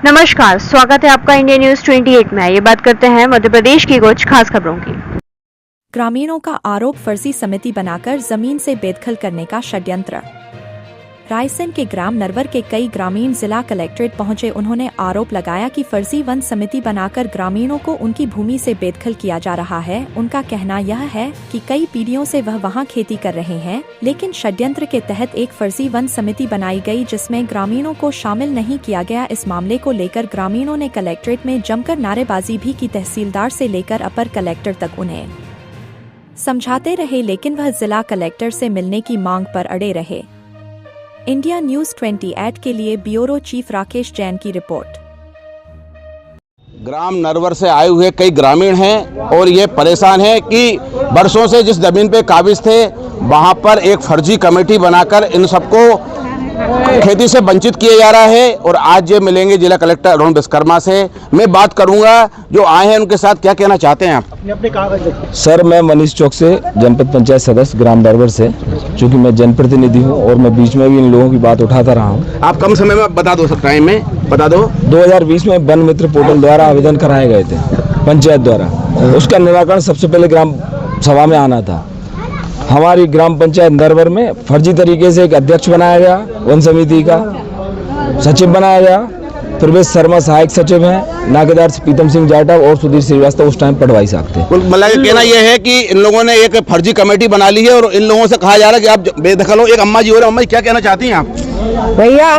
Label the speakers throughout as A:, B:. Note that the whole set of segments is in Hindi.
A: नमस्कार, स्वागत है आपका इंडिया न्यूज 28 में। ये बात करते हैं मध्य प्रदेश की कुछ खास खबरों की।
B: ग्रामीणों का आरोप फर्जी समिति बनाकर जमीन से बेदखल करने का षड्यंत्र। रायसेन के ग्राम नरवर के कई ग्रामीण जिला कलेक्ट्रेट पहुंचे। उन्होंने आरोप लगाया कि फर्जी वन समिति बनाकर ग्रामीणों को उनकी भूमि से बेदखल किया जा रहा है। उनका कहना यह है कि कई पीढ़ियों से वह वहां खेती कर रहे हैं, लेकिन षड्यंत्र के तहत एक फर्जी वन समिति बनाई गई जिसमें ग्रामीणों को शामिल नहीं किया गया। इस मामले को लेकर ग्रामीणों ने कलेक्ट्रेट में जमकर नारेबाजी भी की। तहसीलदार से लेकर अपर कलेक्टर तक उन्हें समझाते रहे, लेकिन वह जिला कलेक्टर से मिलने की मांग पर अड़े रहे। इंडिया न्यूज 28 के लिए ब्यूरो चीफ राकेश जैन की रिपोर्ट।
C: ग्राम नरवर से आए हुए कई ग्रामीण हैं और ये परेशान हैं कि बरसों से जिस जमीन पे काबिज थे वहां पर एक फर्जी कमेटी बनाकर इन सबको खेती से वंचित किया जा रहा है। और आज ये मिलेंगे जिला कलेक्टर अरुण विश्वकर्मा से। मैं बात करूंगा जो आए हैं उनके साथ, क्या कहना चाहते हैं आप?
D: अपने कागज।
E: सर, मैं मनीष चौक से जनपद पंचायत सदस्य ग्राम नरवर से, चूंकि मैं जनप्रतिनिधि हूं और मैं बीच में भी इन लोगों की बात उठाता रहा हूं।
C: आप कम समय में बता दो, टाइम में बता दो।
E: 2020 में वन मित्र पोर्टल द्वारा आवेदन कराए गए थे पंचायत द्वारा। उसका निराकरण सबसे पहले ग्राम सभा में आना था। हमारी ग्राम पंचायत नरवर में फर्जी तरीके से एक अध्यक्ष बनाया गया, वन समिति का सचिव बनाया गया। प्रवेश शर्मा सहायक सचिव हैं, नाकेदार प्रीतम सिंह जाटव और सुधीर श्रीवास्तव उस टाइम पटवाई साहब थे।
C: मतलब कहना यह है कि इन लोगों ने एक फर्जी कमेटी बना ली है और इन लोगों से कहा जा रहा है कि आप बेदखल हो। एक अम्मा जी हो रहे, अम्मा जी क्या कहना चाहती हैं आप?
D: भैया,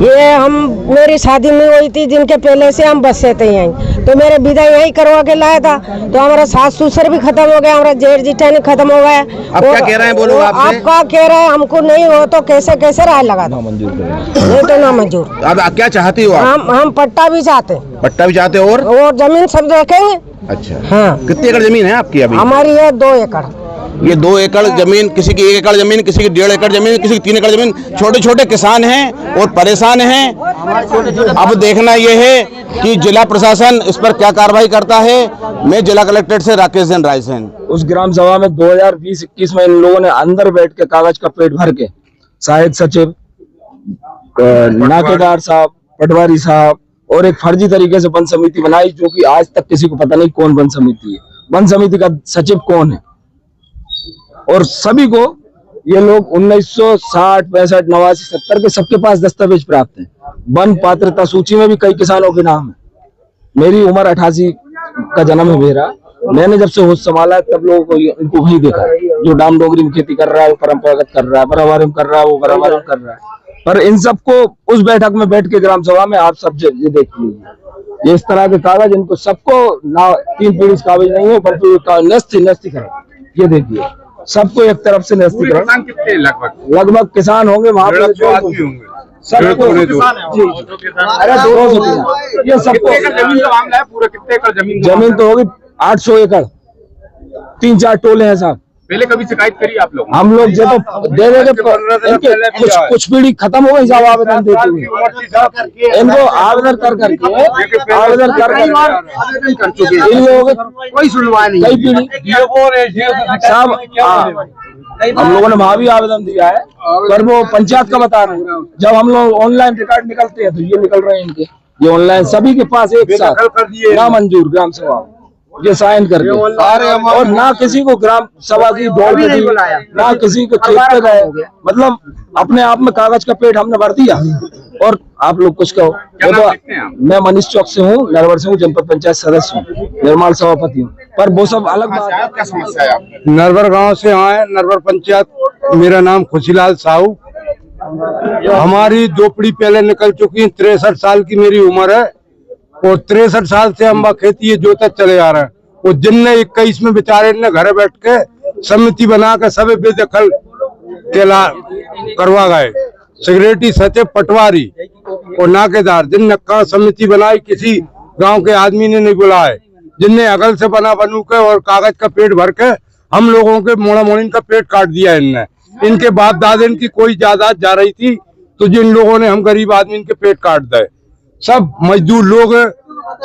D: ये मेरी शादी नहीं हुई थी, जिनके पहले से हम बसे थे यहीं, तो मेरे विदा यही करवा के लाया था। तो हमारा सास ससुर भी खत्म हो गया, हमारा जेठ जिठानी खत्म हो गया।
C: अब क्या कह रहे हैं, बोलो आप
D: क्या कह रहे हैं? हमको नहीं हो तो कैसे राय लगा दो, नहीं तो ना मंजूर।
C: अब क्या चाहती हो आप?
D: हम पट्टा भी चाहते हैं।
C: पट्टा भी चाहते हो
D: और जमीन सब देखेंगे।
C: अच्छा,
D: हाँ।
C: कितनी एकड़ जमीन है आपकी अभी?
D: हमारी है 2 एकड़।
C: ये 2 एकड़ जमीन, किसी की 1 एकड़ जमीन, किसी की 1.5 एकड़ जमीन, किसी की 3 एकड़ जमीन। छोटे छोटे किसान हैं और परेशान हैं। अब देखना यह है कि जिला प्रशासन इस पर क्या कार्रवाई करता है। मैं जिला कलेक्टर से राकेश जैन, रायसेन।
E: उस ग्राम सभा में 2020-21 में इन लोगों ने अंदर बैठ के कागज का पेट भर के सहायक सचिव, नाकेदार साहब, पटवारी साहब और एक फर्जी तरीके से वन समिति बनाई, जो कि आज तक किसी को पता नहीं कौन वन समिति है, वन समिति का सचिव कौन है। और सभी को ये लोग 1960, 65, 89, 70 के सबके पास दस्तावेज प्राप्त हैं। वन पात्रता सूची में भी कई किसानों के नाम है। मेरी उम्र 88 का जन्म है मेरा। मैंने जब से होश संभाला तब लोगों को इनको वही देखा, जो डाम डोगरी में खेती कर रहा है वो परंपरागत कर रहा है, बराबारी में कर रहा है वो बराबारी में कर रहा है। पर इन सबको उस बैठक में बैठ के ग्राम सभा में आप सब ये देख लीजिए, ये इस तरह के कागज इनको सबको ना 3 पीढ़ी कागज नहीं है, परंतु नस्ती करा। ये देखिए, सबको एक तरफ से नस्तीकरण।
C: कितने
E: लगभग किसान होंगे वहाँ पे,
C: सबको
E: जी, अरे 200। ये सबको
C: जमीन का मामला है पूरा। कितने एकड़
E: जमीन तो होगी 800 एकड़, 3-4 टोले हैं साहब।
C: पहले कभी शिकायत करी आप लोग?
E: हम लोग जो दे कुछ पीढ़ी खत्म हो गई साहब आवेदन देते हुए। इनको आवेदन कर करके इन लोगों के
C: कोई सुनवाई नहीं,
E: कई पीढ़ी साहब। हम लोगों ने वहाँ भी आवेदन दिया है, पर वो पंचायत का बता रहे हैं। जब हम लोग ऑनलाइन रिकॉर्ड निकलते हैं तो ये निकल रहे हैं इनके, ये ऑनलाइन सभी के पास एक साथ ना मंजूर ग्राम सभा ये साइन करके, और ना किसी को ग्राम सभा की दौड़ पे दी, ना किसी को खेत पे गए। मतलब अपने आप में कागज का पेट हमने भर दिया और आप लोग कुछ कहो। मैं मनीष चौक से हूँ, नरवर से हूँ, जनपद पंचायत सदस्य हूँ, निर्माण सभापति हूँ। पर वो सब अलग बात है।
C: क्या समस्या है आप?
F: नरवर गांव से आए, नरवर पंचायत। मेरा नाम खुशीलाल साहू। हमारी 2 पीढ़ी पहले निकल चुकी। 63 साल की मेरी उम्र है और 63 साल से हम खेती जोता चले आ रहे हैं। और जिनने 21 में बेचारे ने घर बैठ के समिति बना के सब बेदखल करवा गए। सेक्रेटरी, सचिव, पटवारी और नाकेदार, जिनने समिति बनाई किसी गांव के आदमी ने नहीं बुलाए, जिनने अगल से बनू के और कागज का पेट भर के हम लोगों के मोड़ा मोड़ीन का पेट काट दिया। इनने, इनके बाप दादे की कोई जायदाद जा रही थी तो जिन लोगों ने हम गरीब आदमी इनके पेट काट दे। सब मजदूर लोग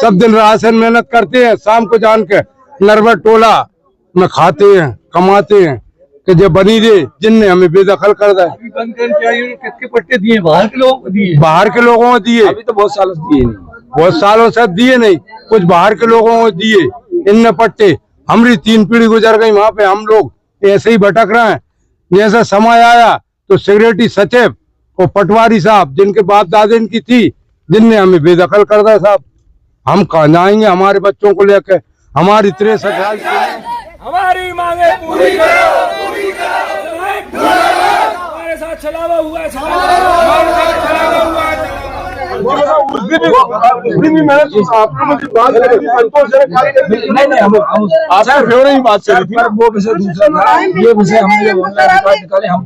F: सब दिन राशन मेहनत करते हैं, शाम को जान के नरवर टोला में खाते हैं, कमाते हैं। कि जब बनी दे, जिनने हमें बेदखल कर दिया।
G: किसके पट्टे दिए? बाहर के लोगों को दिए।
F: बाहर के लोगों को दिए।
E: अभी तो बहुत साल दिए नहीं।
F: बहुत सालों से दिए नहीं, कुछ बाहर के लोगों को दिए, इनने पट्टे। हमारी 3 पीढ़ी गुजर गई वहां पे, हम लोग ऐसे ही भटक रहे हैं। जैसा समय आया तो सेक्रेटरी सचिव और पटवारी साहब, जिनके बाप दादे इनकी थी, जिनने हमें बेदखल कर दिया साहब। हम कहाँ जाएंगे हमारे बच्चों को लेकर? हमारी 63 साल
G: हमारी मांगे पूरी करो, पूरी करो। हमारे साथ छलावा हुआ है, हमारे साथ छलावा हुआ है।
E: आपसे बात करी थी, वो विषय दूसरा था, ये विषय हमने निकाले हम